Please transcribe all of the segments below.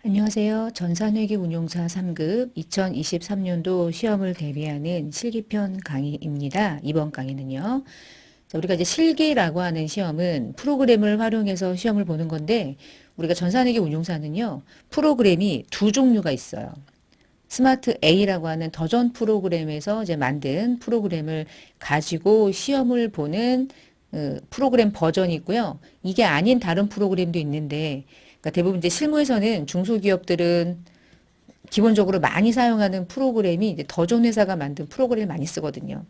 안녕하세요. 전산회계 운용사 3급 2023년도 시험을 대비하는 실기편 강의입니다. 이번 강의는요. 자, 우리가 이제 실기라고 하는 시험은 프로그램을 활용해서 시험을 보는 건데 우리가 전산회계 운용사는요. 프로그램이 두 종류가 있어요. 스마트 A라고 하는 더전 프로그램에서 이제 만든 프로그램을 가지고 시험을 보는 프로그램 버전이 있고요. 이게 아닌 다른 프로그램도 있는데 그러니까 대부분 이제 실무에서는 중소기업들은 기본적으로 많이 사용하는 프로그램이 이제 더존 회사가 만든 프로그램을 많이 쓰거든요.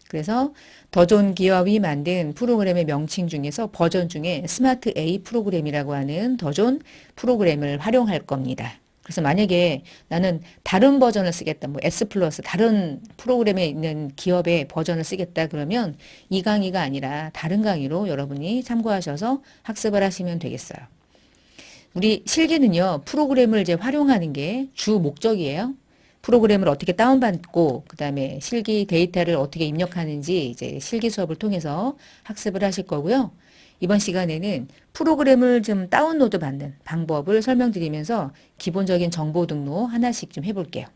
그래서 더존 기업이 만든 프로그램의 명칭 중에서 버전 중에 스마트 A 프로그램이라고 하는 더존 프로그램을 활용할 겁니다. 그래서 만약에 나는 다른 버전을 쓰겠다, 뭐 S 플러스 다른 프로그램에 있는 기업의 버전을 쓰겠다 그러면 이 강의가 아니라 다른 강의로 여러분이 참고하셔서 학습을 하시면 되겠어요. 우리 실기는요, 프로그램을 이제 활용하는 게 주 목적이에요. 프로그램을 어떻게 다운받고, 그 다음에 실기 데이터를 어떻게 입력하는지 이제 실기 수업을 통해서 학습을 하실 거고요. 이번 시간에는 프로그램을 좀 다운로드 받는 방법을 설명드리면서 기본적인 정보 등록 하나씩 좀 해볼게요.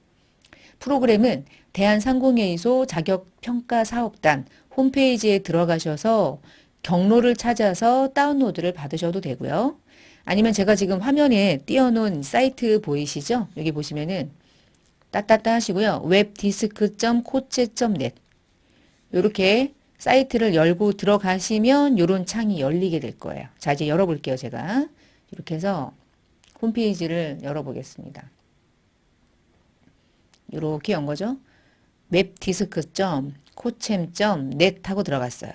프로그램은 대한상공회의소 자격평가사업단 홈페이지에 들어가셔서 경로를 찾아서 다운로드를 받으셔도 되고요. 아니면 제가 지금 화면에 띄워놓은 사이트 보이시죠? 여기 보시면은 따따따 하시고요. webdisk.coche.net 이렇게 사이트를 열고 들어가시면 이런 창이 열리게 될 거예요. 자, 이제 열어볼게요. 제가 이렇게 해서 홈페이지를 열어보겠습니다. 이렇게 연 거죠. webdisk.coche.net 하고 들어갔어요.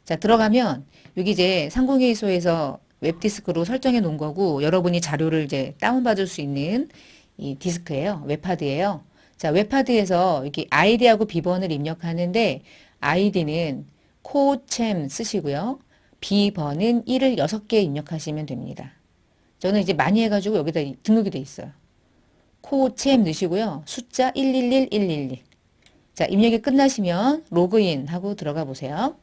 자, 들어가면 여기 이제 상공회의소에서 웹디스크로 설정해 놓은 거고 여러분이 자료를 이제 다운받을 수 있는 이 디스크예요. 웹하드예요. 자, 웹하드에서 여기 아이디하고 비번을 입력하는데 아이디는 코챔 쓰시고요. 비번은 1을 6개 입력하시면 됩니다. 저는 이제 많이 해가지고 여기다 등록이 돼 있어요. 코챔 넣으시고요. 숫자 111111. 자, 입력이 끝나시면 로그인 하고 들어가 보세요.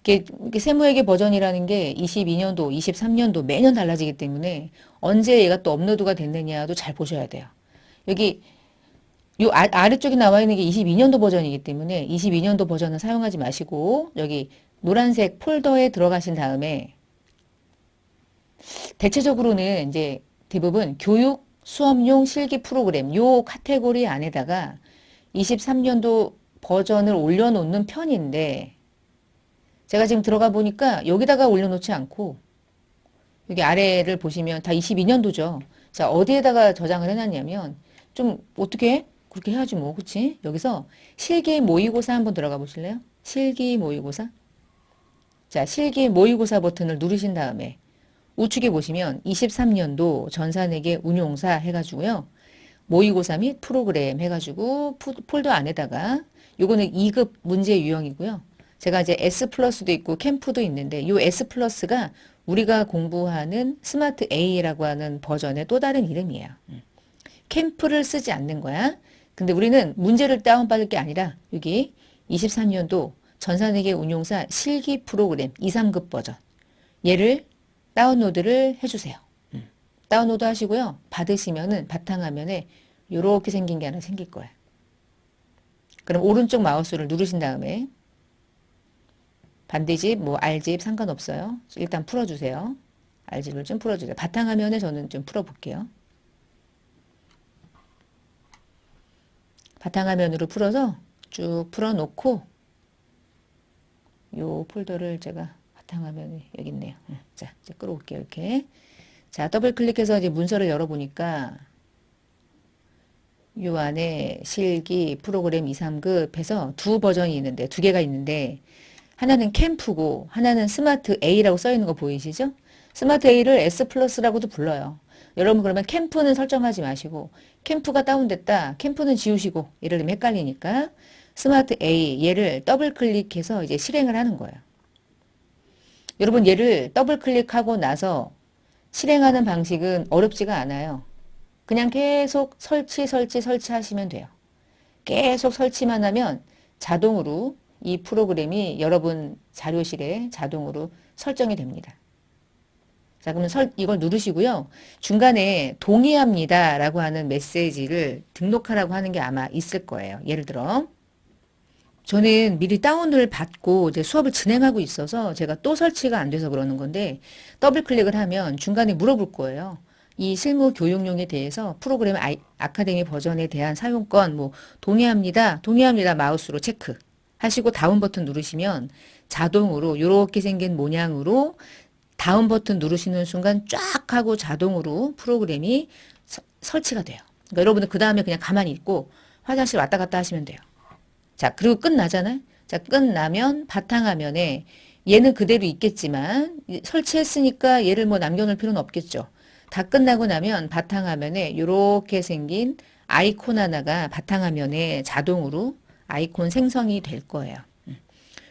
이게 세무회계 버전이라는 게 22년도, 23년도 매년 달라지기 때문에 언제 얘가 또 업로드가 됐느냐도 잘 보셔야 돼요. 여기 요 아래쪽에 나와 있는 게 22년도 버전이기 때문에 22년도 버전은 사용하지 마시고 여기 노란색 폴더에 들어가신 다음에 대체적으로는 이제 대부분 교육 수업용 실기 프로그램 요 카테고리 안에다가 23년도 버전을 올려놓는 편인데 제가 지금 들어가 보니까 여기다가 올려놓지 않고 여기 아래를 보시면 다 22년도죠. 자, 어디에다가 저장을 해놨냐면 좀 어떻게 그렇게 해야지 뭐 그치? 여기서 실기 모의고사 한번 들어가 보실래요? 실기 모의고사. 자, 실기 모의고사 버튼을 누르신 다음에 우측에 보시면 23년도 전산회계 운용사 해가지고요. 모의고사 및 프로그램 해가지고 폴더 안에다가 요거는 2급 문제 유형이고요. 제가 이제 S 플러스도 있고 캠프도 있는데 이 S 플러스가 우리가 공부하는 스마트 A라고 하는 버전의 또 다른 이름이에요. 캠프를 쓰지 않는 거야. 근데 우리는 문제를 다운받을 게 아니라 여기 23년도 전산회계 운용사 실기 프로그램 2, 3급 버전 얘를 다운로드를 해주세요. 다운로드 하시고요. 받으시면은 바탕화면에 이렇게 생긴 게 하나 생길 거예요. 그럼 오른쪽 마우스를 누르신 다음에 반대집, 뭐 R집 상관없어요. 일단 풀어주세요. R집을 좀 풀어주세요. 바탕화면에 저는 좀 풀어볼게요. 바탕화면으로 풀어서 쭉 풀어놓고 요 폴더를 제가 바탕화면에 여기 있네요. 자, 이제 끌어올게요. 이렇게. 자, 더블 클릭해서 이제 문서를 열어보니까 요 안에 실기 프로그램 2, 3급 해서 두 버전이 있는데, 두 개가 있는데, 하나는 캠프고, 하나는 스마트 A라고 써 있는 거 보이시죠? 스마트 A를 S 플러스라고도 불러요. 여러분 그러면 캠프는 설정하지 마시고, 캠프가 다운됐다, 캠프는 지우시고, 예를 들면 헷갈리니까, 스마트 A, 얘를 더블 클릭해서 이제 실행을 하는 거예요. 여러분 얘를 더블 클릭하고 나서 실행하는 방식은 어렵지가 않아요. 그냥 계속 설치하시면 돼요. 계속 설치만 하면 자동으로 이 프로그램이 여러분 자료실에 자동으로 설정이 됩니다. 자, 그러면 이걸 누르시고요. 중간에 동의합니다 라고 하는 메시지를 등록하라고 하는 게 아마 있을 거예요. 예를 들어 저는 미리 다운을 받고 이제 수업을 진행하고 있어서 제가 또 설치가 안 돼서 그러는 건데 더블 클릭을 하면 중간에 물어볼 거예요. 이 실무 교육용에 대해서 프로그램 아카데미 버전에 대한 사용권 뭐 동의합니다. 동의합니다. 마우스로 체크 하시고 다운 버튼 누르시면 자동으로 이렇게 생긴 모양으로 다운 버튼 누르시는 순간 쫙 하고 자동으로 프로그램이 설치가 돼요. 그러니까 여러분은 그 다음에 그냥 가만히 있고 화장실 왔다 갔다 하시면 돼요. 자, 그리고 끝나잖아요. 자, 끝나면 바탕화면에 얘는 그대로 있겠지만 설치했으니까 얘를 뭐 남겨놓을 필요는 없겠죠. 다 끝나고 나면 바탕화면에 이렇게 생긴 아이콘 하나가 바탕화면에 자동으로 아이콘 생성이 될 거예요.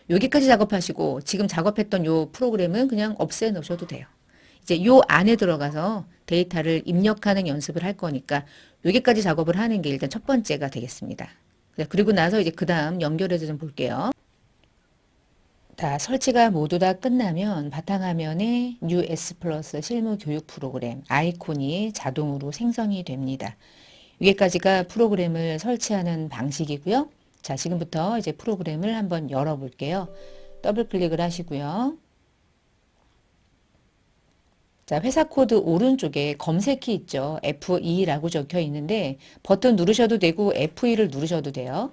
여기까지 작업하시고 지금 작업했던 요 프로그램은 그냥 없애 놓으셔도 돼요. 이제 요 안에 들어가서 데이터를 입력하는 연습을 할 거니까 여기까지 작업을 하는 게 일단 첫 번째가 되겠습니다. 그리고 나서 이제 그 다음 연결해서 좀 볼게요. 다 설치가 모두 다 끝나면 바탕화면에 New S 플러스 실무 교육 프로그램 아이콘이 자동으로 생성이 됩니다. 여기까지가 프로그램을 설치하는 방식이고요. 자, 지금부터 이제 프로그램을 한번 열어볼게요. 더블 클릭을 하시고요. 자, 회사 코드 오른쪽에 검색키 있죠. F2라고 적혀 있는데 버튼 누르셔도 되고 F2를 누르셔도 돼요.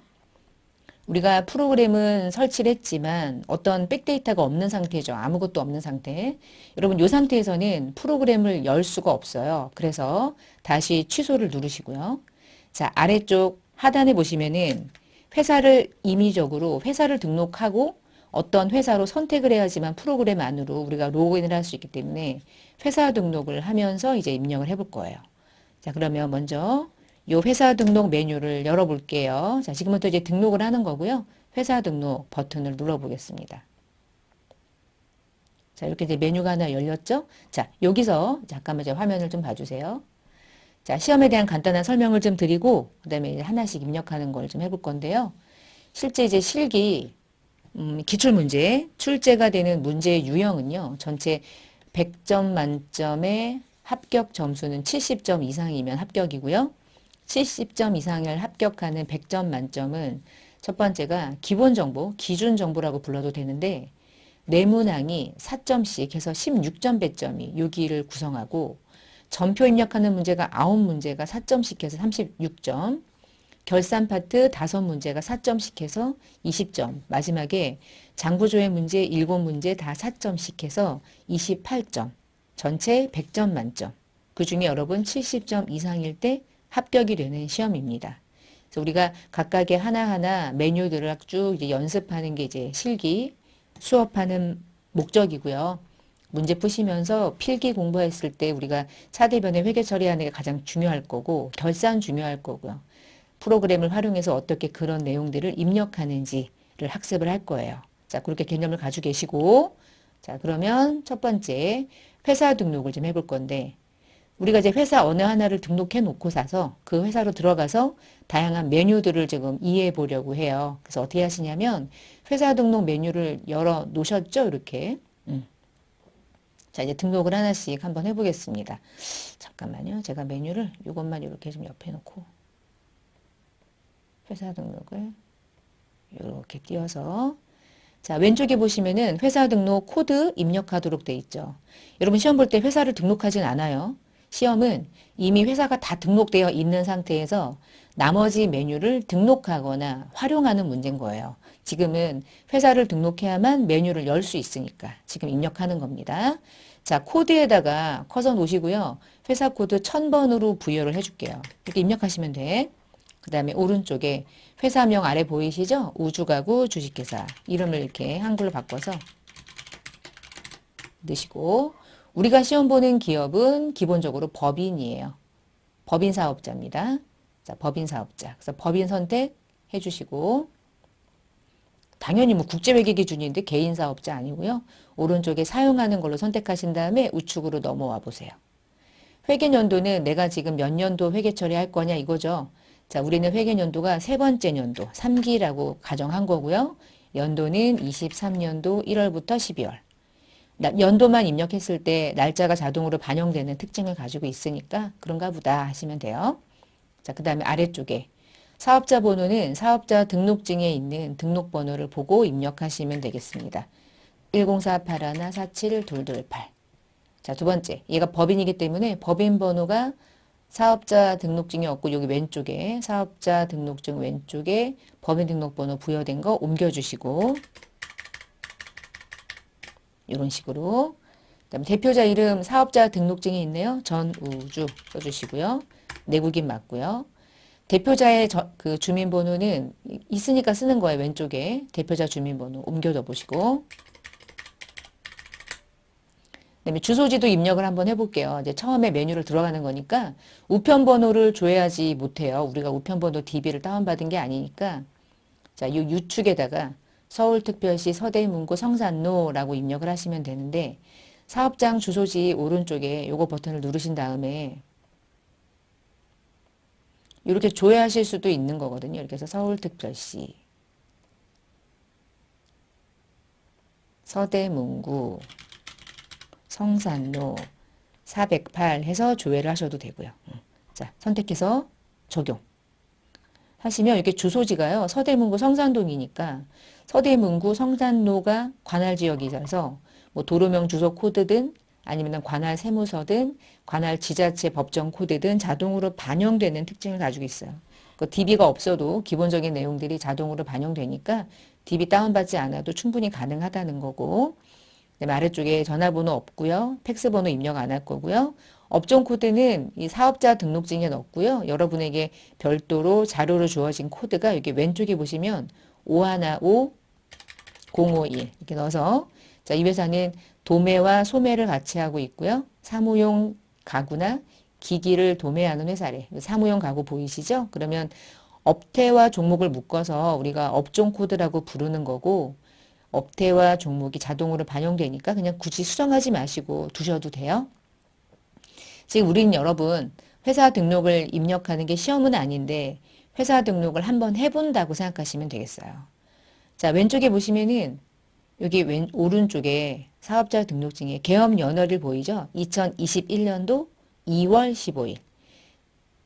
우리가 프로그램은 설치를 했지만 어떤 백데이터가 없는 상태죠. 아무것도 없는 상태. 여러분 이 상태에서는 프로그램을 열 수가 없어요. 그래서 다시 취소를 누르시고요. 자, 아래쪽 하단에 보시면은 회사를 임의적으로 회사를 등록하고 어떤 회사로 선택을 해야지만 프로그램 안으로 우리가 로그인을 할 수 있기 때문에 회사 등록을 하면서 이제 입력을 해볼 거예요. 자, 그러면 먼저 이 회사 등록 메뉴를 열어볼게요. 자, 지금부터 이제 등록을 하는 거고요. 회사 등록 버튼을 눌러보겠습니다. 자, 이렇게 이제 메뉴가 하나 열렸죠? 자, 여기서 잠깐만 이제 화면을 좀 봐주세요. 자, 시험에 대한 간단한 설명을 좀 드리고, 그 다음에 이제 하나씩 입력하는 걸 좀 해볼 건데요. 실제 이제 실기, 기출문제, 출제가 되는 문제의 유형은요, 전체 100점 만점에 합격 점수는 70점 이상이면 합격이고요. 70점 이상을 합격하는 100점 만점은 첫 번째가 기본 정보, 기준 정보라고 불러도 되는데 내문항이 4점씩 해서 16점 배점이 6위를 구성하고 전표 입력하는 문제가 9문제가 4점씩 해서 36점, 결산 파트 5문제가 4점씩 해서 20점, 마지막에 장부조회 문제 7문제 다 4점씩 해서 28점, 전체 100점 만점. 그 중에 여러분 70점 이상일 때 합격이 되는 시험입니다. 그래서 우리가 각각의 하나하나 메뉴들을 쭉 이제 연습하는 게 이제 실기 수업하는 목적이고요. 문제 푸시면서 필기 공부했을 때 우리가 차대변에 회계 처리하는 게 가장 중요할 거고 결산 중요할 거고요. 프로그램을 활용해서 어떻게 그런 내용들을 입력하는지를 학습을 할 거예요. 자, 그렇게 개념을 가지고 계시고 자, 그러면 첫 번째 회사 등록을 좀 해볼 건데 우리가 이제 회사 어느 하나를 등록해 놓고 사서 그 회사로 들어가서 다양한 메뉴들을 지금 이해해 보려고 해요. 그래서 어떻게 하시냐면 회사 등록 메뉴를 열어 놓으셨죠? 이렇게. 자, 이제 등록을 하나씩 한번 해보겠습니다. 잠깐만요. 제가 메뉴를 이것만 이렇게 좀 옆에 놓고 회사 등록을 이렇게 띄워서 자, 왼쪽에 보시면은 회사 등록 코드 입력하도록 돼 있죠. 여러분 시험 볼 때 회사를 등록하진 않아요. 시험은 이미 회사가 다 등록되어 있는 상태에서 나머지 메뉴를 등록하거나 활용하는 문제인 거예요. 지금은 회사를 등록해야만 메뉴를 열 수 있으니까 지금 입력하는 겁니다. 자, 코드에다가 커서 놓으시고요. 회사 코드 1000번으로 부여를 해줄게요. 이렇게 입력하시면 돼. 그 다음에 오른쪽에 회사명 아래 보이시죠? 우주가구 주식회사 이름을 이렇게 한글로 바꿔서 넣으시고 우리가 시험 보는 기업은 기본적으로 법인이에요. 법인 사업자입니다. 자, 법인 사업자. 그래서 법인 선택해 주시고 당연히 뭐 국제회계 기준인데 개인 사업자 아니고요. 오른쪽에 사용하는 걸로 선택하신 다음에 우측으로 넘어와 보세요. 회계연도는 내가 지금 몇 년도 회계 처리할 거냐 이거죠. 자, 우리는 회계연도가 세 번째 연도 3기라고 가정한 거고요. 연도는 23년도 1월부터 12월. 연도만 입력했을 때 날짜가 자동으로 반영되는 특징을 가지고 있으니까 그런가 보다 하시면 돼요. 자, 그 다음에 아래쪽에 사업자 번호는 사업자 등록증에 있는 등록번호를 보고 입력하시면 되겠습니다. 10481-47228. 자, 두 번째. 얘가 법인이기 때문에 법인 번호가 사업자 등록증이 없고 여기 왼쪽에 사업자 등록증 왼쪽에 법인 등록번호 부여된 거 옮겨주시고 이런 식으로 그다음에 대표자 이름 사업자 등록증이 있네요. 전우주 써주시고요. 내국인 맞고요. 대표자의 그 주민번호는 있으니까 쓰는 거예요. 왼쪽에 대표자 주민번호 옮겨둬 보시고 그다음에 주소지도 입력을 한번 해볼게요. 이제 처음에 메뉴를 들어가는 거니까 우편번호를 줘야지 못해요. 우리가 우편번호 DB를 다운받은 게 아니니까 자, 이 유축에다가 서울특별시 서대문구 성산로라고 입력을 하시면 되는데 사업장 주소지 오른쪽에 요거 버튼을 누르신 다음에 이렇게 조회하실 수도 있는 거거든요. 이렇게 해서 서울특별시 서대문구 성산로 408 해서 조회를 하셔도 되고요. 자, 선택해서 적용 하시면 이렇게 주소지가요. 서대문구 성산동이니까 서대문구 성산로가 관할 지역이라서 뭐 도로명 주소 코드든 아니면 관할 세무서든 관할 지자체 법정 코드든 자동으로 반영되는 특징을 가지고 있어요. 그 DB가 없어도 기본적인 내용들이 자동으로 반영되니까 DB 다운받지 않아도 충분히 가능하다는 거고 아래쪽에 전화번호 없고요. 팩스번호 입력 안 할 거고요. 업종 코드는 이 사업자 등록증에 넣고요. 여러분에게 별도로 자료로 주어진 코드가 여기 왼쪽에 보시면 515051 이렇게 넣어서 자, 이 회사는 도매와 소매를 같이 하고 있고요. 사무용 가구나 기기를 도매하는 회사래. 사무용 가구 보이시죠? 그러면 업태와 종목을 묶어서 우리가 업종 코드라고 부르는 거고 업태와 종목이 자동으로 반영되니까 그냥 굳이 수정하지 마시고 두셔도 돼요. 지금 우리는 여러분 회사 등록을 입력하는 게 시험은 아닌데 회사 등록을 한번 해본다고 생각하시면 되겠어요. 자, 왼쪽에 보시면은 여기 오른쪽에 사업자 등록증에 계엄 연월일 보이죠? 2021년도 2월 15일.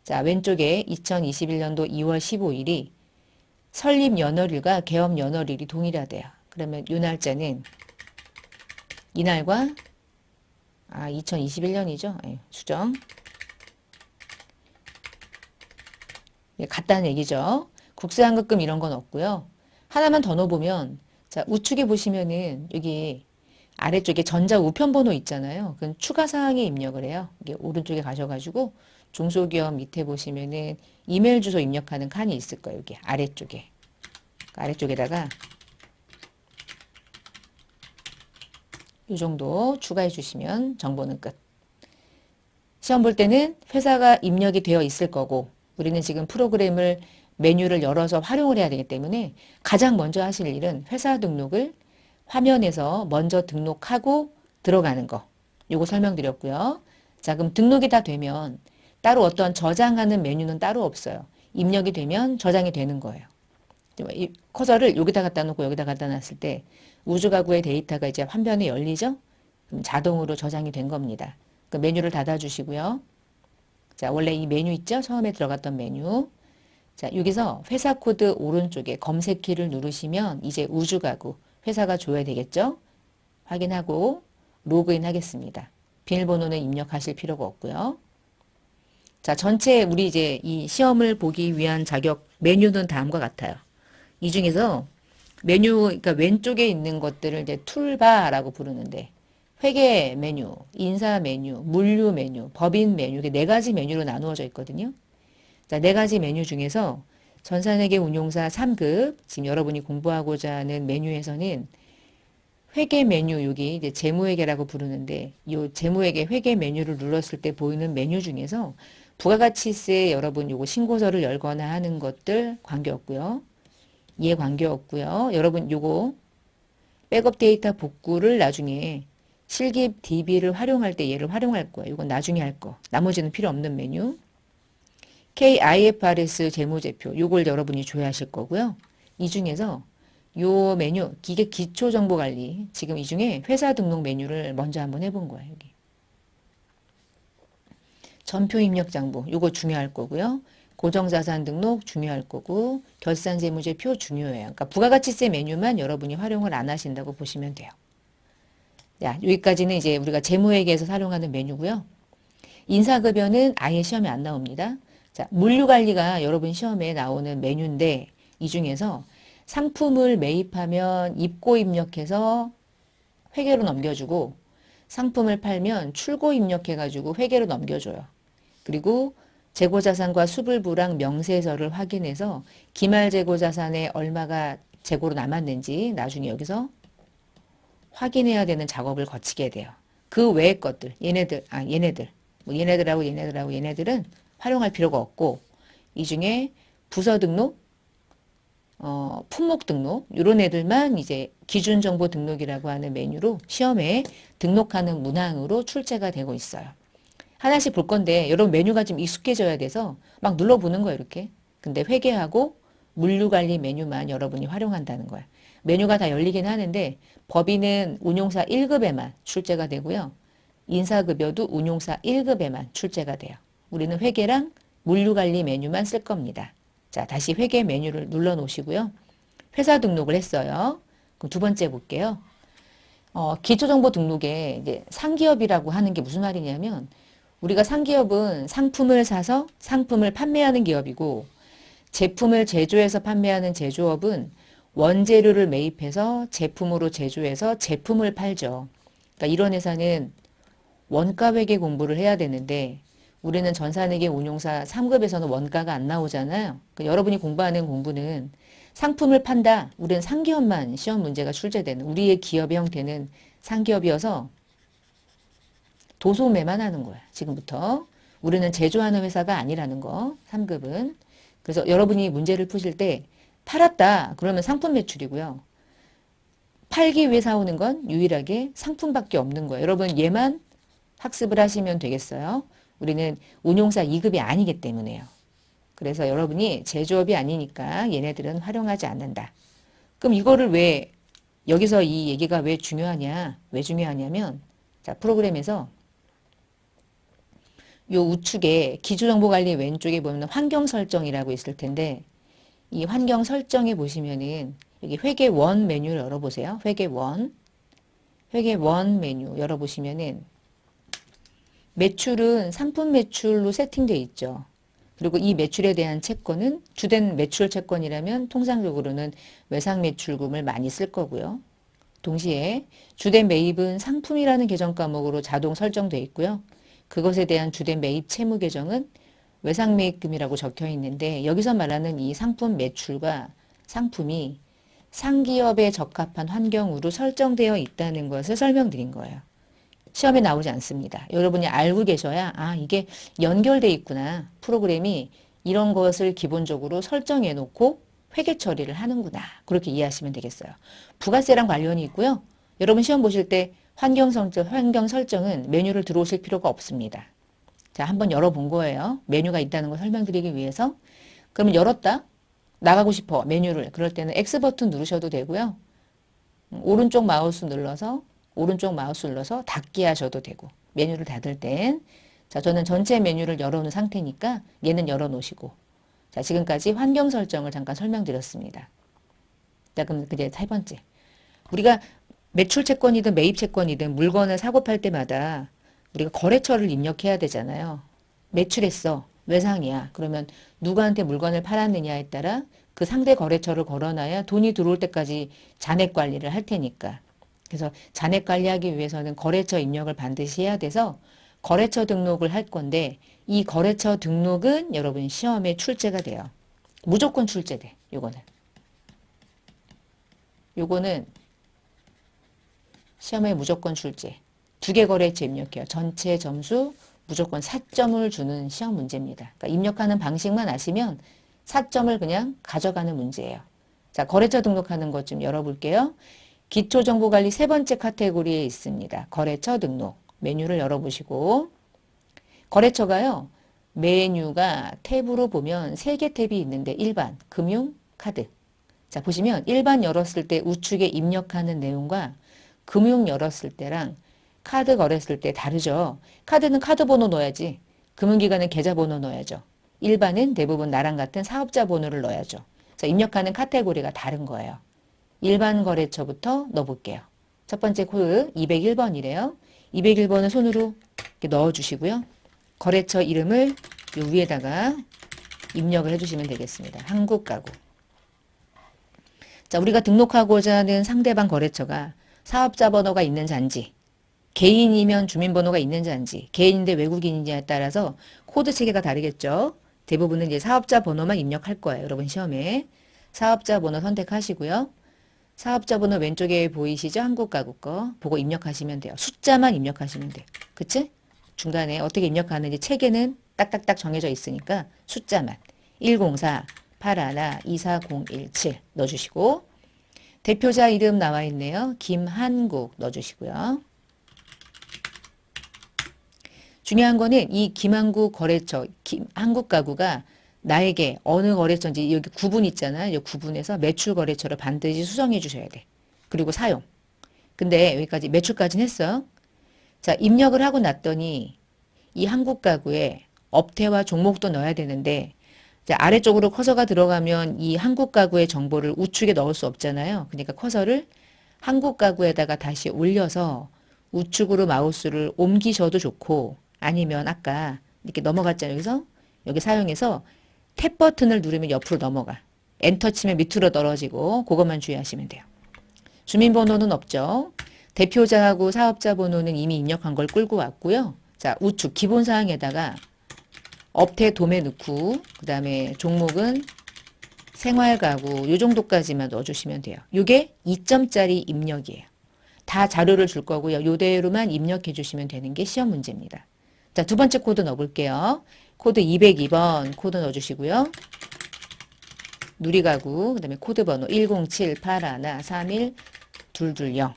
자, 왼쪽에 2021년도 2월 15일이 설립 연월일과 계엄 연월일이 동일하대요. 그러면 이 날짜는 이날과 2021년이죠. 수정. 같다는 얘기죠. 국세환급금 이런 건 없고요. 하나만 더 넣어보면 자, 우측에 보시면은 여기 아래쪽에 전자 우편번호 있잖아요. 그건 추가 사항에 입력을 해요. 이게 오른쪽에 가셔가지고 중소기업 밑에 보시면은 이메일 주소 입력하는 칸이 있을 거예요. 여기 아래쪽에. 아래쪽에다가 이 정도 추가해 주시면 정보는 끝. 시험 볼 때는 회사가 입력이 되어 있을 거고 우리는 지금 프로그램을 메뉴를 열어서 활용을 해야 되기 때문에 가장 먼저 하실 일은 회사 등록을 화면에서 먼저 등록하고 들어가는 거. 요거 설명드렸고요. 자, 그럼 등록이 다 되면 따로 어떤 저장하는 메뉴는 따로 없어요. 입력이 되면 저장이 되는 거예요. 이 커서를 여기다 갖다 놓고 여기다 갖다 놨을 때 우주가구의 데이터가 이제 화면에 열리죠? 그럼 자동으로 저장이 된 겁니다. 그 메뉴를 닫아 주시고요. 자, 원래 이 메뉴 있죠? 처음에 들어갔던 메뉴. 자, 여기서 회사 코드 오른쪽에 검색키를 누르시면 이제 우주가구 회사가 줘야 되겠죠? 확인하고 로그인 하겠습니다. 비밀번호는 입력하실 필요가 없고요. 자, 전체 우리 이제 이 시험을 보기 위한 자격 메뉴는 다음과 같아요. 이 중에서 메뉴, 그러니까 왼쪽에 있는 것들을 이제 툴바라고 부르는데 회계 메뉴, 인사 메뉴, 물류 메뉴, 법인 메뉴 이렇게 네 가지 메뉴로 나누어져 있거든요. 자, 네 가지 메뉴 중에서 전산회계 운용사 3급 지금 여러분이 공부하고자 하는 메뉴에서는 회계 메뉴 여기 이제 재무회계라고 부르는데 이 재무회계 회계 메뉴를 눌렀을 때 보이는 메뉴 중에서 부가가치세 여러분 요거 신고서를 열거나 하는 것들 관계없고요. 이해 관계없고요. 여러분 요거 백업 데이터 복구를 나중에 실기 DB를 활용할 때 얘를 활용할 거예요. 이건 나중에 할 거. 나머지는 필요 없는 메뉴. KIFRS 재무제표 요걸 여러분이 조회하실 거고요. 이 중에서 요 메뉴, 이게 기초정보관리. 지금 이 중에 회사 등록 메뉴를 먼저 한번 해본 거예요. 여기. 전표 입력 장부, 요거 중요할 거고요. 고정자산 등록 중요할 거고, 결산세무제표 중요해요. 그러니까 부가가치세 메뉴만 여러분이 활용을 안 하신다고 보시면 돼요. 자, 여기까지는 이제 우리가 재무회계에서 사용하는 메뉴고요. 인사급여는 아예 시험에 안 나옵니다. 자, 물류관리가 여러분 시험에 나오는 메뉴인데 이 중에서 상품을 매입하면 입고 입력해서 회계로 넘겨주고 상품을 팔면 출고 입력해가지고 회계로 넘겨줘요. 그리고 재고자산과 수불부랑 명세서를 확인해서 기말 재고자산에 얼마가 재고로 남았는지 나중에 여기서 확인해야 되는 작업을 거치게 돼요. 그 외의 것들, 얘네들은 활용할 필요가 없고 이 중에 부서 등록, 품목 등록 이런 애들만 이제 기준정보 등록이라고 하는 메뉴로 시험에 등록하는 문항으로 출제가 되고 있어요. 하나씩 볼 건데 여러분 메뉴가 좀 익숙해져야 돼서 막 눌러보는 거예요. 이렇게. 근데 회계하고 물류관리 메뉴만 여러분이 활용한다는 거야. 메뉴가 다 열리긴 하는데 법인은 운용사 1급에만 출제가 되고요. 인사급여도 운용사 1급에만 출제가 돼요. 우리는 회계랑 물류관리 메뉴만 쓸 겁니다. 자, 다시 회계 메뉴를 눌러 놓으시고요. 회사 등록을 했어요. 그럼 두 번째 볼게요. 기초정보 등록에 이제 상기업이라고 하는 게 무슨 말이냐면 우리가 상기업은 상품을 사서 상품을 판매하는 기업이고 제품을 제조해서 판매하는 제조업은 원재료를 매입해서 제품으로 제조해서 제품을 팔죠. 그러니까 이런 회사는 원가회계 공부를 해야 되는데 우리는 전산회계 운용사 3급에서는 원가가 안 나오잖아요. 그러니까 여러분이 공부하는 공부는 상품을 판다. 우리는 상기업만 시험 문제가 출제되는 우리의 기업의 형태는 상기업이어서 도소매만 하는 거야. 지금부터. 우리는 제조하는 회사가 아니라는 거. 3급은. 그래서 여러분이 문제를 푸실 때 팔았다. 그러면 상품 매출이고요. 팔기 위해 사오는 건 유일하게 상품밖에 없는 거예요. 여러분 얘만 학습을 하시면 되겠어요. 우리는 운용사 2급이 아니기 때문에요. 그래서 여러분이 제조업이 아니니까 얘네들은 활용하지 않는다. 그럼 이거를 왜 여기서 이 얘기가 왜 중요하냐? 왜 중요하냐면 자, 프로그램에서 요 우측에 기초정보관리 왼쪽에 보면 환경 설정이라고 있을 텐데 이 환경 설정에 보시면은 여기 회계원 메뉴를 열어보세요. 회계원 메뉴 열어보시면은 매출은 상품 매출로 세팅되어 있죠. 그리고 이 매출에 대한 채권은 주된 매출 채권이라면 통상적으로는 외상 매출금을 많이 쓸 거고요. 동시에 주된 매입은 상품이라는 계정 과목으로 자동 설정되어 있고요. 그것에 대한 주된 매입 채무 계정은 외상 매입금이라고 적혀 있는데 여기서 말하는 이 상품 매출과 상품이 상기업에 적합한 환경으로 설정되어 있다는 것을 설명드린 거예요. 시험에 나오지 않습니다. 여러분이 알고 계셔야 이게 연결돼 있구나. 프로그램이 이런 것을 기본적으로 설정해 놓고 회계 처리를 하는구나. 그렇게 이해하시면 되겠어요. 부가세랑 관련이 있고요. 여러분 시험 보실 때 환경 설정은 메뉴를 들어오실 필요가 없습니다. 자, 한번 열어본 거예요. 메뉴가 있다는 걸 설명드리기 위해서. 그러면 열었다. 나가고 싶어. 메뉴를. 그럴 때는 X 버튼 누르셔도 되고요. 오른쪽 마우스 눌러서 닫기 하셔도 되고 메뉴를 닫을 땐 자, 저는 전체 메뉴를 열어놓은 상태니까 얘는 열어놓으시고 자, 지금까지 환경 설정을 잠깐 설명드렸습니다. 자, 그럼 이제 세 번째. 우리가 매출 채권이든 매입 채권이든 물건을 사고 팔 때마다 우리가 거래처를 입력해야 되잖아요. 매출했어. 외상이야. 그러면 누구한테 물건을 팔았느냐에 따라 그 상대 거래처를 걸어놔야 돈이 들어올 때까지 잔액 관리를 할 테니까. 그래서 잔액 관리하기 위해서는 거래처 입력을 반드시 해야 돼서 거래처 등록을 할 건데 이 거래처 등록은 여러분 시험에 출제가 돼요. 무조건 출제돼. 요거는 시험에 무조건 출제. 두 개 거래처 입력해요. 전체 점수 무조건 4점을 주는 시험 문제입니다. 그러니까 입력하는 방식만 아시면 4점을 그냥 가져가는 문제예요. 자, 거래처 등록하는 것 좀 열어볼게요. 기초정보관리 세 번째 카테고리에 있습니다. 거래처 등록. 메뉴를 열어보시고 거래처가요. 메뉴가 탭으로 보면 세 개 탭이 있는데 일반, 금융, 카드. 자, 보시면 일반 열었을 때 우측에 입력하는 내용과 금융 열었을 때랑 카드 거래했을 때 다르죠. 카드는 카드 번호 넣어야지. 금융기관은 계좌번호 넣어야죠. 일반은 대부분 나랑 같은 사업자 번호를 넣어야죠. 자, 입력하는 카테고리가 다른 거예요. 일반 거래처부터 넣어볼게요. 첫 번째 코드 201번이래요. 201번을 손으로 이렇게 넣어주시고요. 거래처 이름을 요 위에다가 입력을 해주시면 되겠습니다. 한국가구. 자, 우리가 등록하고자 하는 상대방 거래처가 사업자 번호가 있는 잔지, 개인이면 주민번호가 있는 잔지, 개인인데 외국인이냐에 따라서 코드 체계가 다르겠죠. 대부분은 이제 사업자 번호만 입력할 거예요. 여러분 시험에. 사업자 번호 선택하시고요. 사업자 번호 왼쪽에 보이시죠? 한국가구 거 보고 입력하시면 돼요. 숫자만 입력하시면 돼요. 그치? 중간에 어떻게 입력하는지 체계는 딱딱딱 정해져 있으니까 숫자만 104 81 24017 넣어주시고 대표자 이름 나와 있네요. 김한국 넣어주시고요. 중요한 거는 이 김한국 거래처, 한국가구가 나에게 어느 거래처인지 여기 구분 있잖아요. 이 구분에서 매출 거래처를 반드시 수정해 주셔야 돼. 그리고 사용. 근데 여기까지 매출까지는 했어요. 자, 입력을 하고 났더니 이 한국가구에 업태와 종목도 넣어야 되는데 자, 아래쪽으로 커서가 들어가면 이 한국가구의 정보를 우측에 넣을 수 없잖아요. 그러니까 커서를 한국가구에다가 다시 올려서 우측으로 마우스를 옮기셔도 좋고 아니면 아까 이렇게 넘어갔잖아요. 여기서 여기 사용해서 탭 버튼을 누르면 옆으로 넘어가. 엔터 치면 밑으로 떨어지고 그것만 주의하시면 돼요. 주민번호는 없죠. 대표자하고 사업자 번호는 이미 입력한 걸 끌고 왔고요. 자, 우측 기본사항에다가 업태 도매 넣고 그 다음에 종목은 생활가구 요 정도까지만 넣어주시면 돼요. 이게 2점짜리 입력이에요. 다 자료를 줄 거고요. 요대로만 입력해 주시면 되는 게 시험 문제입니다. 자, 두 번째 코드 넣어볼게요. 코드 202번 코드 넣어주시고요. 누리가구 그 다음에 코드 번호 10781312220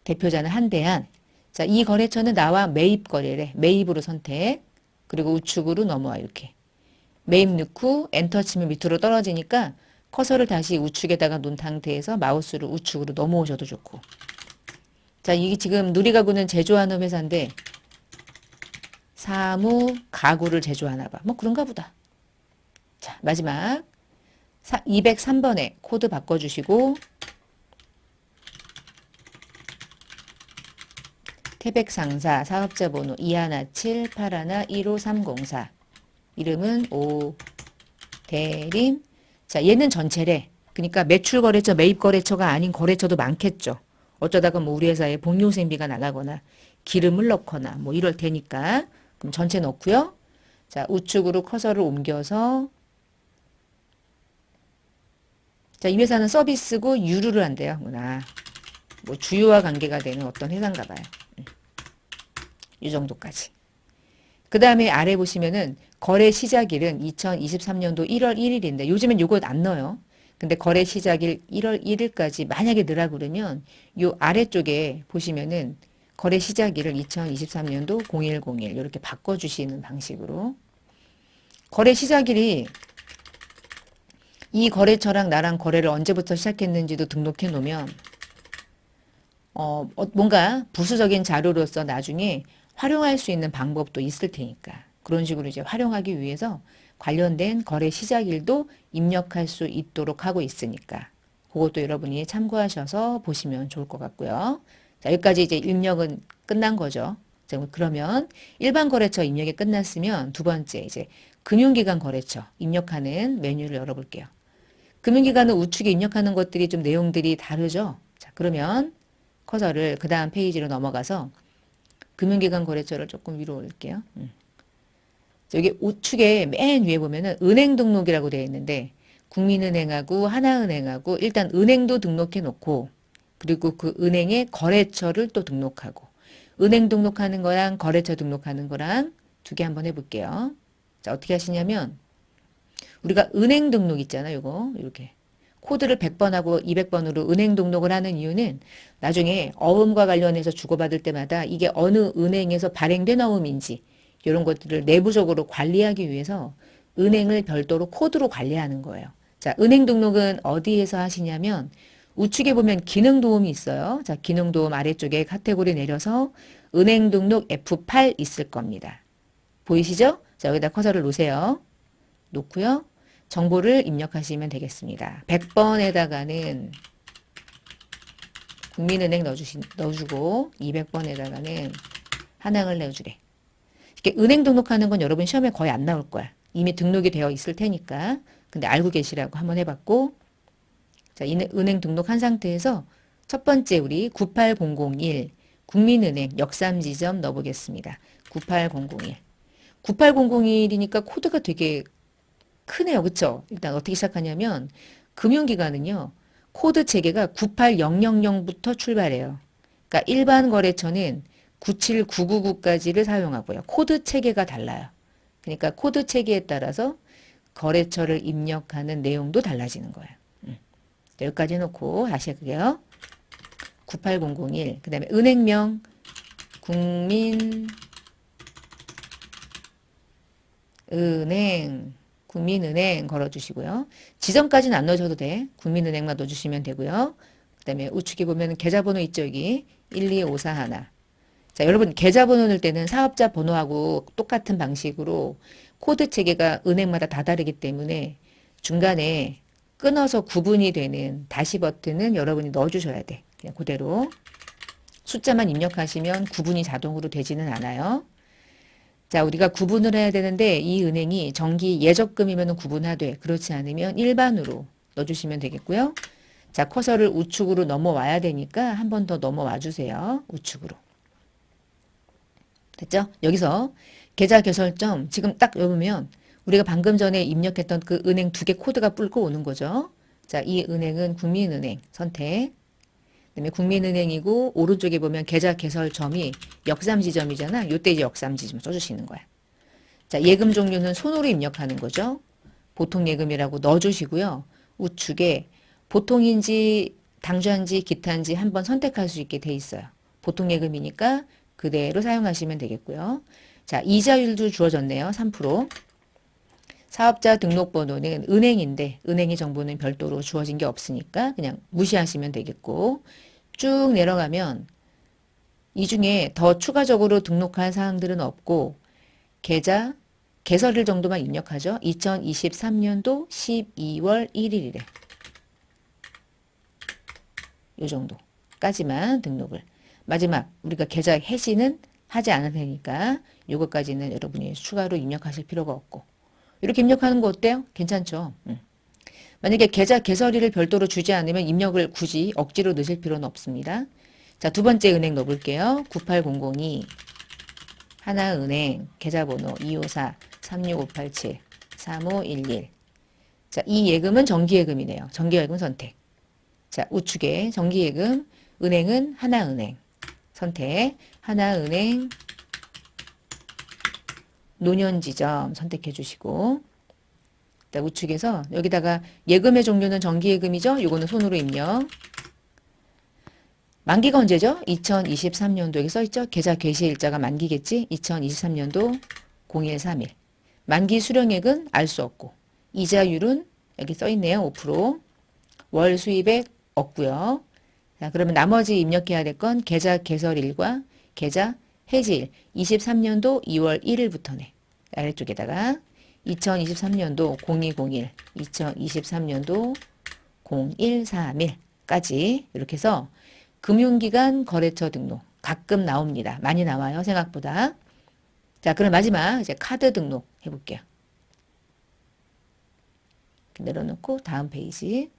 대표자는 한대한. 자, 이 거래처는 나와 매입 거래래. 매입으로 선택. 그리고 우측으로 넘어와 이렇게. 매입 넣고 엔터 치면 밑으로 떨어지니까 커서를 다시 우측에다가 놓은 상태에서 마우스를 우측으로 넘어오셔도 좋고. 자, 이게 지금 누리가구는 제조하는 회사인데 사무 가구를 제조하나 봐. 뭐 그런가 보다. 자, 마지막 203번에 코드 바꿔주시고 태백상사 사업자 번호 217811534 이름은 오대림. 자, 얘는 전체래. 그러니까 매출 거래처, 매입 거래처가 아닌 거래처도 많겠죠. 어쩌다가 뭐 우리 회사에 복용생비가 나가거나 기름을 넣거나 뭐 이럴 테니까 그럼 전체 넣고요. 자, 우측으로 커서를 옮겨서 자, 이 회사는 서비스고 유류를 한대요. 뭐 주유와 관계가 되는 어떤 회사인가 봐요. 이 정도까지. 그 다음에 아래 보시면은 거래 시작일은 2023년도 1월 1일인데 요즘엔 요거 안 넣어요. 근데 거래 시작일 1월 1일까지 만약에 넣으라 그러면 요 아래쪽에 보시면은 거래 시작일을 2023년도 0101 이렇게 바꿔주시는 방식으로 거래 시작일이 이 거래처랑 나랑 거래를 언제부터 시작했는지도 등록해 놓으면 뭔가 부수적인 자료로서 나중에 활용할 수 있는 방법도 있을 테니까 그런 식으로 이제 활용하기 위해서 관련된 거래 시작일도 입력할 수 있도록 하고 있으니까 그것도 여러분이 참고하셔서 보시면 좋을 것 같고요. 자, 여기까지 이제 입력은 끝난 거죠. 자, 그러면 일반 거래처 입력이 끝났으면 두 번째 이제 금융기관 거래처 입력하는 메뉴를 열어볼게요. 금융기관은 우측에 입력하는 것들이 좀 내용들이 다르죠. 자, 그러면 커서를 그 다음 페이지로 넘어가서 금융기관 거래처를 조금 위로 올릴게요. 여기 우측에 맨 위에 보면은 은행 등록이라고 되어 있는데 국민은행하고 하나은행하고 일단 은행도 등록해 놓고 그리고 그 은행의 거래처를 또 등록하고 은행 등록하는 거랑 거래처 등록하는 거랑 두 개 한번 해볼게요. 자, 어떻게 하시냐면 우리가 은행 등록 있잖아요. 요거 이렇게 코드를 100번하고 200번으로 은행 등록을 하는 이유는 나중에 어음과 관련해서 주고받을 때마다 이게 어느 은행에서 발행된 어음인지 이런 것들을 내부적으로 관리하기 위해서 은행을 별도로 코드로 관리하는 거예요. 자, 은행 등록은 어디에서 하시냐면 우측에 보면 기능 도움이 있어요. 자, 기능 도움 아래쪽에 카테고리 내려서 은행 등록 F8 있을 겁니다. 보이시죠? 자, 여기다 커서를 놓으세요. 놓고요. 정보를 입력하시면 되겠습니다. 100번에다가는 국민은행 넣어주고 200번에다가는 하나은행을 넣어주래. 이렇게 은행 등록하는 건 여러분 시험에 거의 안 나올 거야. 이미 등록이 되어 있을 테니까. 근데 알고 계시라고 한번 해봤고, 자, 은행 등록한 상태에서 첫 번째 우리 98001 국민은행 역삼지점 넣어보겠습니다. 98001. 98001이니까 코드가 되게 크네요. 그쵸? 일단 어떻게 시작하냐면 금융기관은요. 코드 체계가 98000부터 출발해요. 그러니까 일반 거래처는 97999까지를 사용하고요. 코드 체계가 달라요. 그러니까 코드 체계에 따라서 거래처를 입력하는 내용도 달라지는 거예요. 여기까지 해놓고 다시 할게요. 98001. 그 다음에 은행명 국민은행 걸어주시고요. 지점까지는 안 넣어줘도 돼. 국민은행만 넣어주시면 되고요. 그 다음에 우측에 보면 계좌번호 있죠. 여기 12541. 자, 여러분 계좌번호 넣을 때는 사업자 번호하고 똑같은 방식으로 코드 체계가 은행마다 다 다르기 때문에 중간에 끊어서 구분이 되는 다시 버튼은 여러분이 넣어주셔야 돼. 그냥 그대로. 숫자만 입력하시면 구분이 자동으로 되지는 않아요. 자, 우리가 구분을 해야 되는데 이 은행이 정기 예적금이면 구분하되 그렇지 않으면 일반으로 넣어주시면 되겠고요. 자, 커서를 우측으로 넘어와야 되니까 한 번 더 넘어와 주세요. 우측으로. 됐죠? 여기서 계좌 개설점 지금 딱 여보면 우리가 방금 전에 입력했던 그 은행 두 개 코드가 뿔고 오는 거죠. 자, 이 은행은 국민은행 선택. 그다음에 국민은행이고 오른쪽에 보면 계좌 개설점이 역삼지점이잖아. 요때 이제 역삼지점 써주시는 거야. 자, 예금 종류는 손으로 입력하는 거죠. 보통 예금이라고 넣어주시고요. 우측에 보통인지 당좌인지 기타인지 한번 선택할 수 있게 돼 있어요. 보통 예금이니까 그대로 사용하시면 되겠고요. 자, 이자율도 주어졌네요. 3%. 사업자 등록번호는 은행인데 은행의 정보는 별도로 주어진 게 없으니까 그냥 무시하시면 되겠고 쭉 내려가면 이 중에 더 추가적으로 등록할 사항들은 없고 계좌 개설일 정도만 입력하죠. 2023년도 12월 1일이래. 요 정도까지만 등록을. 마지막 우리가 계좌 해지는 하지 않을 테니까 요것까지는 여러분이 추가로 입력하실 필요가 없고 이렇게 입력하는 거 어때요? 괜찮죠? 만약에 계좌 개설일을 별도로 주지 않으면 입력을 굳이 억지로 넣으실 필요는 없습니다. 자, 두 번째 은행 넣어볼게요. 98002 하나은행 계좌번호 254-36587-3511. 자, 이 예금은 정기예금이네요. 정기예금 선택. 자, 우측에 정기예금 은행은 하나은행 선택. 하나은행 노년지점 선택해 주시고 우측에서 여기다가 예금의 종류는 정기예금이죠. 요거는 손으로 입력. 만기가 언제죠? 2023년도 여기 써있죠? 계좌 개시일자가 만기겠지? 2023년도 0131. 만기 수령액은 알 수 없고 이자율은 여기 써있네요. 5%. 월 수입액 없고요. 자, 그러면 나머지 입력해야 될 건 계좌 개설일과 계좌 해지일 23년도 2월 1일부터네. 아래쪽에다가 2023년도 0201, 2023년도 0131까지 이렇게 해서 금융기관 거래처 등록 가끔 나옵니다. 많이 나와요. 생각보다. 자, 그럼 마지막 이제 카드 등록 해볼게요. 내려놓고 다음 페이지.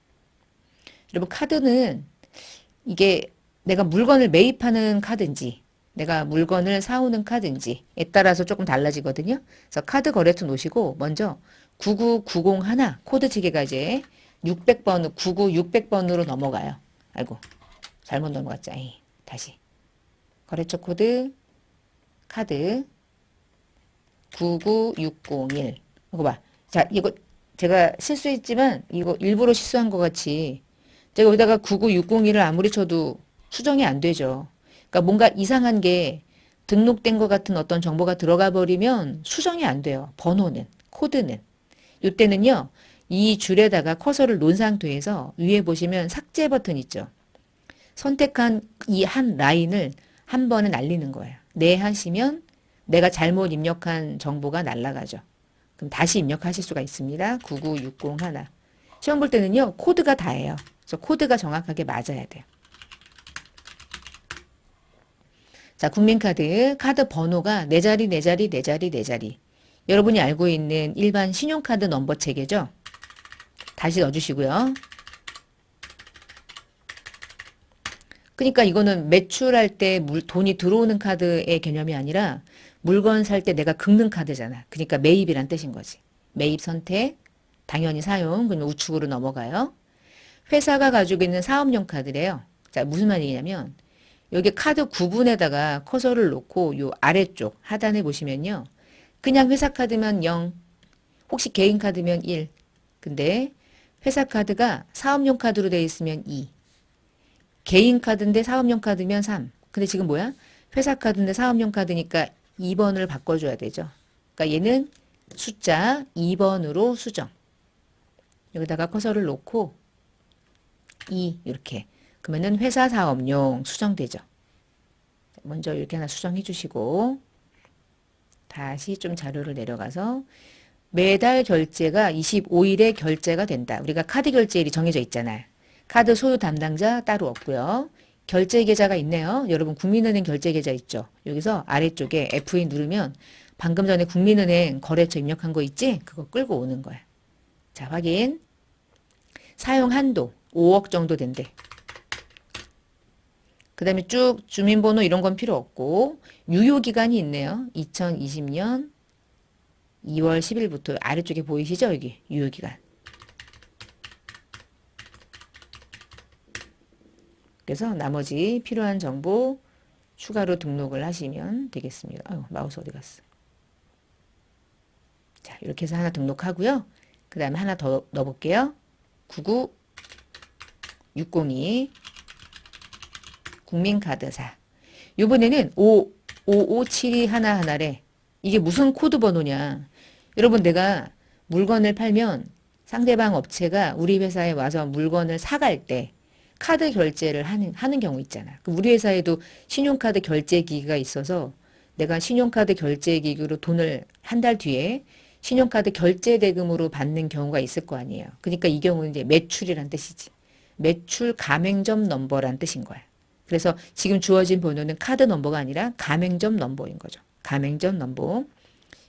여러분 카드는 이게 내가 물건을 매입하는 카드인지 내가 물건을 사오는 카드인지에 따라서 조금 달라지거든요. 그래서 카드 거래처 놓으시고 먼저 99901 코드 체계가 이제 600번, 600번으로 넘어가요. 아이고 잘못 넘어갔자. 다시 거래처 코드 카드 99601 이거 봐. 자, 이거 제가 실수했지만 이거 일부러 실수한 것 같이 제가 여기다가 99601을 아무리 쳐도 수정이 안 되죠. 그러니까 뭔가 이상한 게 등록된 것 같은 어떤 정보가 들어가 버리면 수정이 안 돼요. 번호는, 코드는. 이때는요, 이 줄에다가 커서를 놓은 상태에서 위에 보시면 삭제 버튼 있죠. 선택한 이 한 라인을 한 번에 날리는 거예요. 네 하시면 내가 잘못 입력한 정보가 날아가죠. 그럼 다시 입력하실 수가 있습니다. 99601. 시험 볼 때는요, 코드가 다예요. 그래서 코드가 정확하게 맞아야 돼요. 자, 국민카드, 카드 번호가 네 자리, 네 자리, 네 자리, 네 자리. 여러분이 알고 있는 일반 신용카드 넘버 체계죠? 다시 넣어주시고요. 그러니까 이거는 매출할 때 돈이 들어오는 카드의 개념이 아니라 물건 살 때 내가 긁는 카드잖아. 그러니까 매입이란 뜻인 거지. 매입 선택, 당연히 사용, 그러면 우측으로 넘어가요. 회사가 가지고 있는 사업용 카드래요. 자, 무슨 말이냐면 여기 카드 구분에다가 커서를 놓고 요 아래쪽 하단에 보시면요. 그냥 회사 카드면 0, 혹시 개인 카드면 1. 근데 회사 카드가 사업용 카드로 되어 있으면 2. 개인 카드인데 사업용 카드면 3. 근데 지금 뭐야? 회사 카드인데 사업용 카드니까 2번을 바꿔줘야 되죠. 그러니까 얘는 숫자 2번으로 수정. 여기다가 커서를 놓고 2 이렇게. 그러면은 회사 사업용 수정되죠. 먼저 이렇게 하나 수정해 주시고 다시 좀 자료를 내려가서 매달 결제가 25일에 결제가 된다. 우리가 카드 결제일이 정해져 있잖아요. 카드 소유 담당자 따로 없고요. 결제 계좌가 있네요. 여러분 국민은행 결제 계좌 있죠. 여기서 아래쪽에 F2 누르면 방금 전에 국민은행 거래처 입력한 거 있지? 그거 끌고 오는 거야. 자, 확인. 사용 한도 5억 정도 된대. 그 다음에 쭉 주민번호 이런 건 필요 없고 유효기간이 있네요. 2020년 2월 10일부터 아래쪽에 보이시죠? 여기 유효기간. 그래서 나머지 필요한 정보 추가로 등록을 하시면 되겠습니다. 아유, 마우스 어디 갔어? 자, 이렇게 해서 하나 등록하고요. 그 다음에 하나 더 넣어볼게요. 99602 국민카드사. 이번에는 5572 하나하나래. 이게 무슨 코드 번호냐. 여러분 내가 물건을 팔면 상대방 업체가 우리 회사에 와서 물건을 사갈 때 카드 결제를 하는 경우 있잖아. 우리 회사에도 신용카드 결제 기기가 있어서 내가 신용카드 결제 기기로 돈을 한 달 뒤에 신용카드 결제 대금으로 받는 경우가 있을 거 아니에요. 그러니까 이 경우는 이제 매출이란 뜻이지. 매출 가맹점 넘버란 뜻인 거야. 그래서 지금 주어진 번호는 카드 넘버가 아니라 가맹점 넘버인 거죠. 가맹점 넘버.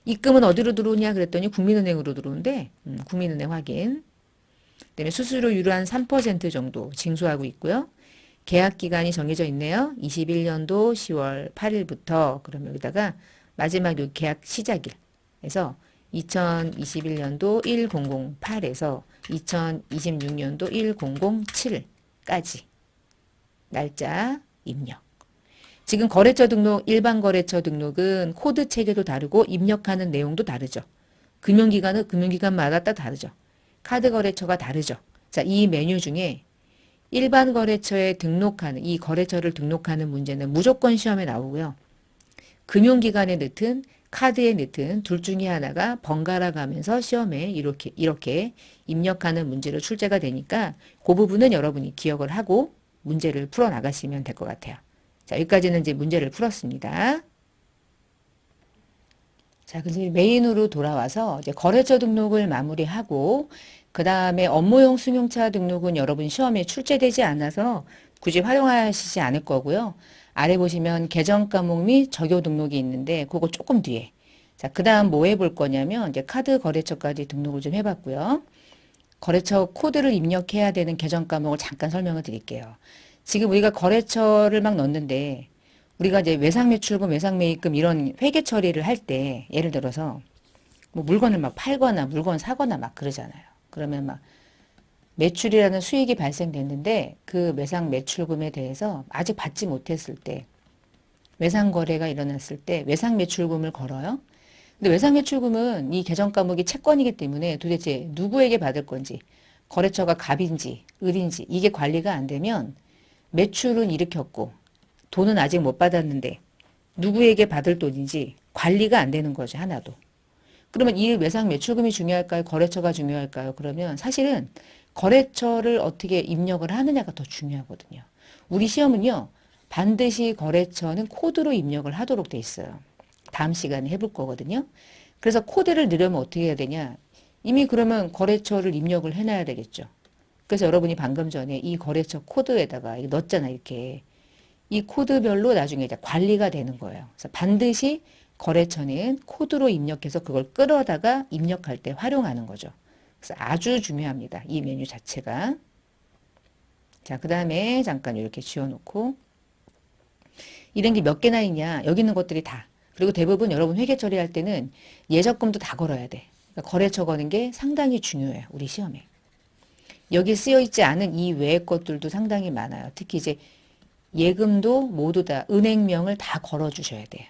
입금은 어디로 들어오냐 그랬더니 국민은행으로 들어오는데 국민은행 확인. 그다음에 수수료율은 한 3% 정도 징수하고 있고요. 계약 기간이 정해져 있네요. 21년도 10월 8일부터 그럼 여기다가 마지막 요 계약 시작일 에서 2021년도 1008에서 2026년도 1007까지 날짜 입력. 지금 거래처 등록, 일반 거래처 등록은 코드 체계도 다르고 입력하는 내용도 다르죠. 금융기관은 금융기관마다 다 다르죠. 카드 거래처가 다르죠. 자, 이 메뉴 중에 일반 거래처에 등록하는, 이 거래처를 등록하는 문제는 무조건 시험에 나오고요. 금융기관에 넣든 카드에 넣든 둘 중에 하나가 번갈아 가면서 시험에 이렇게 입력하는 문제로 출제가 되니까 그 부분은 여러분이 기억을 하고 문제를 풀어 나가시면 될 것 같아요. 자, 여기까지는 이제 문제를 풀었습니다. 자, 그래서 메인으로 돌아와서 이제 거래처 등록을 마무리하고 그 다음에 업무용 승용차 등록은 여러분 시험에 출제되지 않아서 굳이 활용하시지 않을 거고요. 아래 보시면 계정 과목 및 적용 등록이 있는데 그거 조금 뒤에. 자, 그 다음 뭐 해볼 거냐면 이제 카드 거래처까지 등록을 좀 해봤고요. 거래처 코드를 입력해야 되는 계정 과목을 잠깐 설명을 드릴게요. 지금 우리가 거래처를 막 넣는데 우리가 이제 외상매출금, 외상매입금 이런 회계 처리를 할 때 예를 들어서 뭐 물건을 막 팔거나 물건 사거나 막 그러잖아요. 그러면 막 매출이라는 수익이 발생됐는데 그 외상매출금에 대해서 아직 받지 못했을 때 외상거래가 일어났을 때 외상매출금을 걸어요. 근데 외상매출금은 이 계정 과목이 채권이기 때문에 도대체 누구에게 받을 건지 거래처가 갑인지 을인지 이게 관리가 안 되면 매출은 일으켰고 돈은 아직 못 받았는데 누구에게 받을 돈인지 관리가 안 되는 거죠. 하나도. 그러면 이 매상 매출금이 중요할까요? 거래처가 중요할까요? 그러면 사실은 거래처를 어떻게 입력을 하느냐가 더 중요하거든요. 우리 시험은요, 반드시 거래처는 코드로 입력을 하도록 돼 있어요. 다음 시간에 해볼 거거든요. 그래서 코드를 넣으려면 어떻게 해야 되냐? 이미 그러면 거래처를 입력을 해놔야 되겠죠. 그래서 여러분이 방금 전에 이 거래처 코드에다가 넣었잖아요, 이렇게. 이 코드별로 나중에 이제 관리가 되는 거예요. 그래서 반드시 거래처는 코드로 입력해서 그걸 끌어다가 입력할 때 활용하는 거죠. 그래서 아주 중요합니다. 이 메뉴 자체가. 자, 그 다음에 잠깐 이렇게 지워놓고 이런 게 몇 개나 있냐? 여기 있는 것들이 다. 그리고 대부분 여러분 회계 처리할 때는 예적금도 다 걸어야 돼. 그러니까 거래처 거는 게 상당히 중요해요. 우리 시험에. 여기 쓰여 있지 않은 이 외의 것들도 상당히 많아요. 특히 이제 예금도 모두 다 은행명을 다 걸어 주셔야 돼요.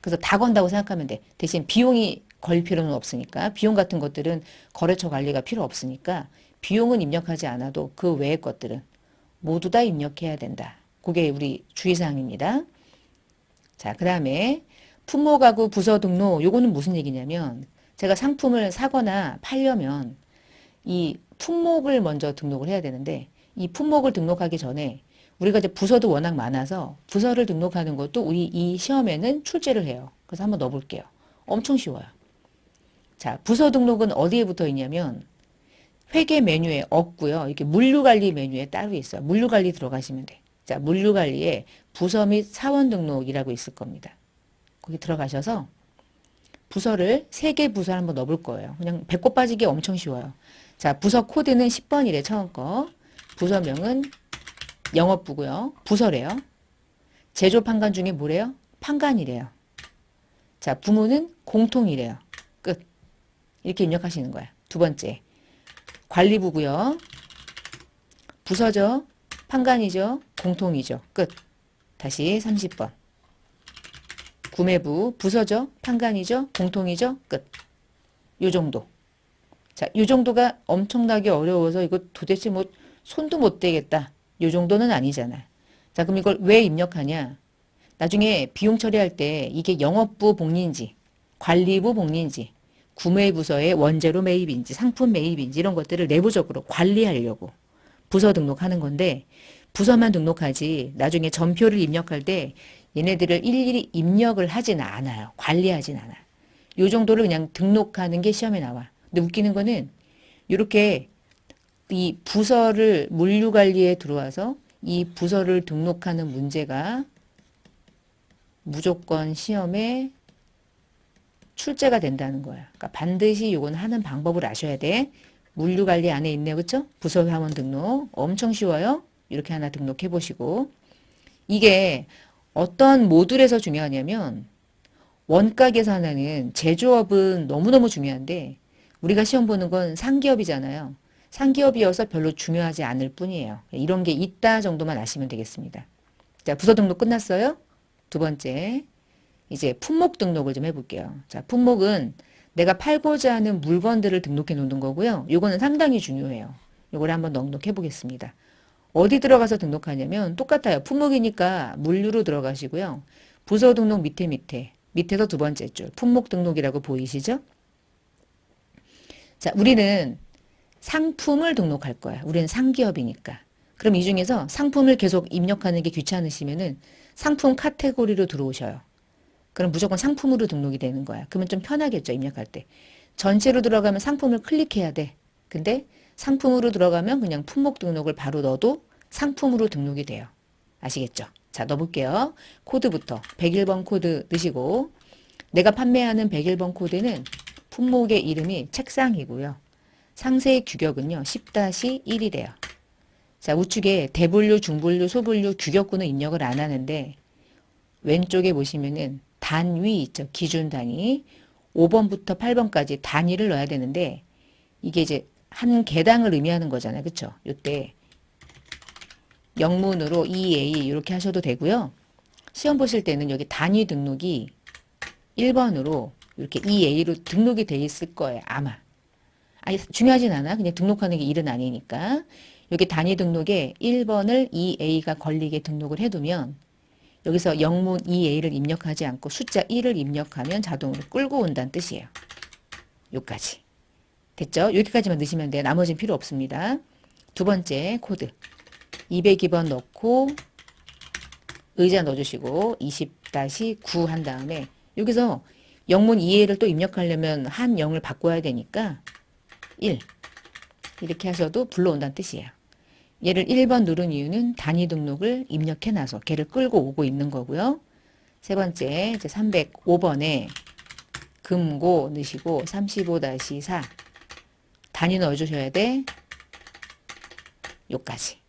그래서 다 건다고 생각하면 돼. 대신 비용이 걸 필요는 없으니까 비용 같은 것들은 거래처 관리가 필요 없으니까 비용은 입력하지 않아도 그 외의 것들은 모두 다 입력해야 된다. 그게 우리 주의사항입니다. 자, 그 다음에 품목가구 부서 등록 요거는 무슨 얘기냐면 제가 상품을 사거나 팔려면 이 품목을 먼저 등록을 해야 되는데 이 품목을 등록하기 전에 우리가 이제 부서도 워낙 많아서 부서를 등록하는 것도 우리 이 시험에는 출제를 해요. 그래서 한번 넣어볼게요. 엄청 쉬워요. 자, 부서 등록은 어디에 붙어 있냐면 회계 메뉴에 없고요. 이렇게 물류관리 메뉴에 따로 있어요. 물류관리 들어가시면 돼. 자, 물류관리에 부서 및 사원 등록이라고 있을 겁니다. 거기 들어가셔서 부서를 3개 부서를 한번 넣어볼 거예요. 그냥 배꼽 빠지기 엄청 쉬워요. 자, 부서 코드는 10번이래, 처음 거. 부서명은 영업부고요. 부서래요. 제조 판관 중에 뭐래요? 판관이래요. 자, 부문은 공통이래요. 끝. 이렇게 입력하시는 거야. 두 번째. 관리부고요. 부서죠. 판관이죠. 공통이죠. 끝. 다시 30번. 구매부, 부서죠. 판관이죠. 공통이죠. 끝. 요 정도. 자, 요 정도가 엄청나게 어려워서 이거 도대체 뭐 손도 못 대겠다. 요 정도는 아니잖아. 자, 그럼 이걸 왜 입력하냐? 나중에 비용 처리할 때 이게 영업부 복리인지, 관리부 복리인지, 구매부서의 원재료 매입인지, 상품 매입인지 이런 것들을 내부적으로 관리하려고 부서 등록하는 건데 부서만 등록하지 나중에 전표를 입력할 때 얘네들을 일일이 입력을 하진 않아요. 관리하진 않아요. 요 정도를 그냥 등록하는 게 시험에 나와. 근데 웃기는 거는 이렇게 이 부서를 물류관리에 들어와서 이 부서를 등록하는 문제가 무조건 시험에 출제가 된다는 거야. 그러니까 반드시 이건 하는 방법을 아셔야 돼. 물류관리 안에 있네요. 그렇죠? 부서사원 등록 엄청 쉬워요. 이렇게 하나 등록해 보시고 이게 어떤 모듈에서 중요하냐면 원가 계산하는 제조업은 너무너무 중요한데 우리가 시험 보는 건 상기업이잖아요. 상기업이어서 별로 중요하지 않을 뿐이에요. 이런 게 있다 정도만 아시면 되겠습니다. 자, 부서 등록 끝났어요? 두 번째, 이제 품목 등록을 좀 해볼게요. 자, 품목은 내가 팔고자 하는 물건들을 등록해 놓는 거고요. 요거는 상당히 중요해요. 요걸 한번 등록해 보겠습니다. 어디 들어가서 등록하냐면 똑같아요. 품목이니까 물류로 들어가시고요. 부서 등록 밑에서 두 번째 줄 품목 등록이라고 보이시죠? 자, 우리는 상품을 등록할 거야. 우리는 상기업이니까. 그럼 이 중에서 상품을 계속 입력하는 게 귀찮으시면은 상품 카테고리로 들어오셔요. 그럼 무조건 상품으로 등록이 되는 거야. 그러면 좀 편하겠죠, 입력할 때. 전체로 들어가면 상품을 클릭해야 돼. 근데 상품으로 들어가면 그냥 품목 등록을 바로 넣어도 상품으로 등록이 돼요. 아시겠죠? 자, 넣어볼게요. 코드부터 101번 코드 넣으시고 내가 판매하는 101번 코드는 품목의 이름이 책상이고요. 상세 규격은요. 10-1이래요. 자, 우측에 대분류, 중분류, 소분류, 규격군은 입력을 안 하는데 왼쪽에 보시면은 단위 있죠. 기준 단위. 5번부터 8번까지 단위를 넣어야 되는데 이게 이제 한 개당을 의미하는 거잖아요. 그쵸? 요때 영문으로 EA 이렇게 하셔도 되고요. 시험 보실 때는 여기 단위 등록이 1번으로 이렇게 EA로 등록이 돼 있을 거예요. 아마. 아니, 중요하진 않아. 그냥 등록하는 게 일은 아니니까. 여기 단위 등록에 1번을 EA가 걸리게 등록을 해두면 여기서 영문 EA를 입력하지 않고 숫자 1을 입력하면 자동으로 끌고 온다는 뜻이에요. 요까지. 됐죠? 여기까지만 넣으시면 돼요. 나머지는 필요 없습니다. 두 번째 코드 202번 넣고 의자 넣어주시고 20-9 한 다음에 여기서 영문 이해를 또 입력하려면 한 0을 바꿔야 되니까 1 이렇게 하셔도 불러온다는 뜻이에요. 얘를 1번 누른 이유는 단위 등록을 입력해놔서 걔를 끌고 오고 있는 거고요. 세 번째 이제 305번에 금고 넣으시고 35-4 단위 넣어주셔야 돼. 요까지.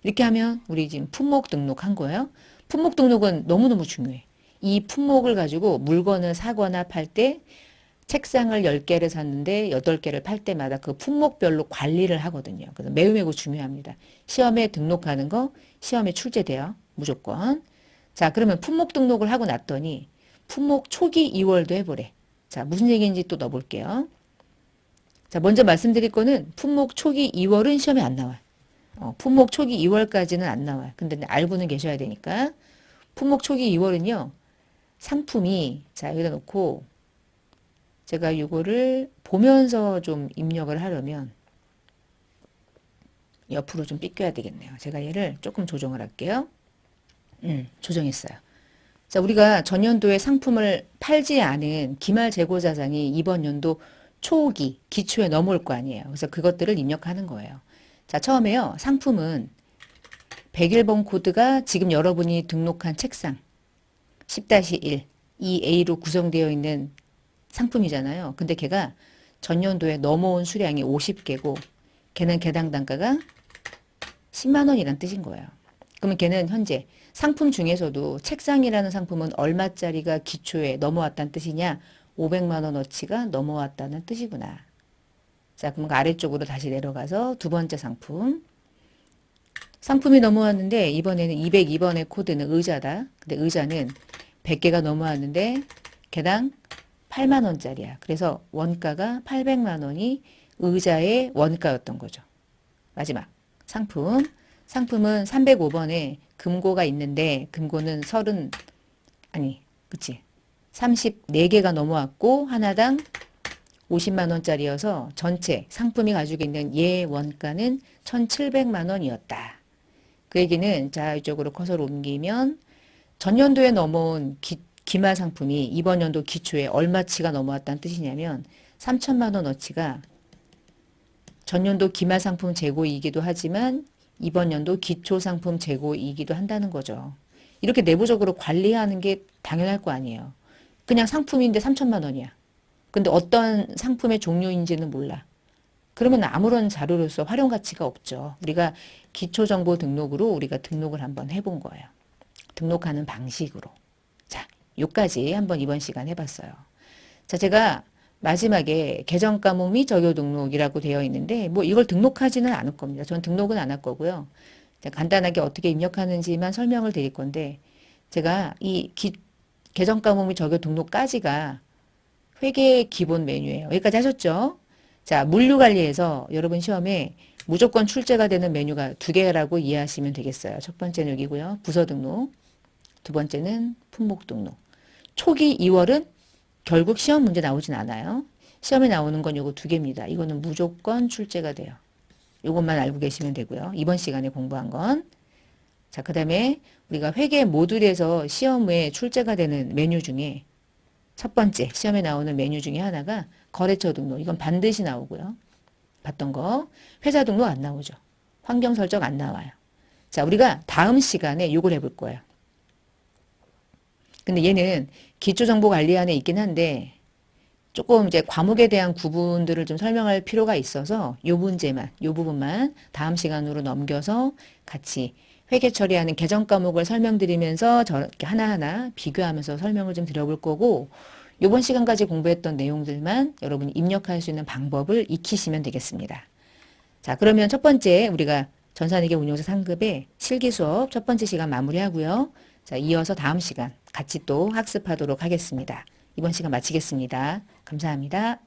이렇게 하면 우리 지금 품목 등록한 거예요. 품목 등록은 너무너무 중요해. 이 품목을 가지고 물건을 사거나 팔 때 책상을 10개를 샀는데 8개를 팔 때마다 그 품목별로 관리를 하거든요. 그래서 매우 중요합니다. 시험에 등록하는 거 시험에 출제돼요. 무조건. 자, 그러면 품목 등록을 하고 났더니 품목 초기 2월도 해보래. 자, 무슨 얘기인지 또 넣어볼게요. 자, 먼저 말씀드릴 거는 품목 초기 2월은 시험에 안 나와요. 품목 초기 2월까지는 안 나와요. 근데 알고는 계셔야 되니까. 품목 초기 2월은요. 상품이 자, 여기다 놓고 제가 이거를 보면서 좀 입력을 하려면 옆으로 좀 삐껴야 되겠네요. 제가 얘를 조금 조정을 할게요. 조정했어요. 자, 우리가 전년도에 상품을 팔지 않은 기말 재고 자산이 이번 연도 초기, 기초에 넘어올 거 아니에요. 그래서 그것들을 입력하는 거예요. 자, 처음에요. 상품은 101번 코드가 지금 여러분이 등록한 책상 10-1 이 A로 구성되어 있는 상품이잖아요. 근데 걔가 전년도에 넘어온 수량이 50개고 걔는 개당 단가가 10만 원이란 뜻인 거예요. 그러면 걔는 현재 상품 중에서도 책상이라는 상품은 얼마짜리가 기초에 넘어왔다는 뜻이냐? 500만 원어치가 넘어왔다는 뜻이구나. 자, 그럼 아래쪽으로 다시 내려가서 두 번째 상품. 상품이 넘어왔는데 이번에는 202번의 코드는 의자다. 근데 의자는 100개가 넘어왔는데 개당 8만 원짜리야. 그래서 원가가 800만 원이 의자의 원가였던 거죠. 마지막 상품. 상품은 305번에 금고가 있는데 금고는 34개가 넘어왔고 하나당 50만 원짜리여서 전체 상품이 가지고 있는 얘 원가는 1,700만 원이었다. 그 얘기는 자 이쪽으로 커서를 옮기면 전년도에 넘어온 기말 상품이 이번 연도 기초에 얼마치가 넘어왔다는 뜻이냐면 3천만 원어치가 전년도 기말 상품 재고이기도 하지만 이번 연도 기초 상품 재고이기도 한다는 거죠. 이렇게 내부적으로 관리하는 게 당연할 거 아니에요. 그냥 상품인데 3천만 원이야. 근데 어떤 상품의 종류인지는 몰라. 그러면 아무런 자료로서 활용 가치가 없죠. 우리가 기초정보 등록으로 우리가 등록을 한번 해본 거예요. 등록하는 방식으로. 자, 요까지 한번 이번 시간 해봤어요. 자, 제가 마지막에 계정 과목 및 적요 등록이라고 되어 있는데 뭐 이걸 등록하지는 않을 겁니다. 전 등록은 안 할 거고요. 간단하게 어떻게 입력하는지만 설명을 드릴 건데 제가 이 계정 과목 및 적요 등록까지가 회계 기본 메뉴예요. 여기까지 하셨죠? 자, 물류관리에서 여러분 시험에 무조건 출제가 되는 메뉴가 두 개라고 이해하시면 되겠어요. 첫 번째는 여기고요. 부서 등록. 두 번째는 품목 등록. 초기 2월은 결국 시험 문제 나오진 않아요. 시험에 나오는 건 요거 두 개입니다. 이거는 무조건 출제가 돼요. 요것만 알고 계시면 되고요. 이번 시간에 공부한 건. 자, 그 다음에 우리가 회계 모듈에서 시험에 출제가 되는 메뉴 중에 첫 번째 시험에 나오는 메뉴 중에 하나가 거래처 등록. 이건 반드시 나오고요. 봤던 거. 회사 등록 안 나오죠. 환경 설정 안 나와요. 자, 우리가 다음 시간에 요걸 해볼 거예요. 근데 얘는 기초정보관리안에 있긴 한데 조금 이제 과목에 대한 구분들을 좀 설명할 필요가 있어서 요 문제만, 요 부분만 다음 시간으로 넘겨서 같이 회계 처리하는 계정 과목을 설명드리면서 저렇게 하나하나 비교하면서 설명을 좀 드려볼 거고 요번 시간까지 공부했던 내용들만 여러분이 입력할 수 있는 방법을 익히시면 되겠습니다. 자, 그러면 첫 번째 우리가 전산회계 운용사 상급의 실기 수업 첫 번째 시간 마무리하고요. 자, 이어서 다음 시간 같이 또 학습하도록 하겠습니다. 이번 시간 마치겠습니다. 감사합니다.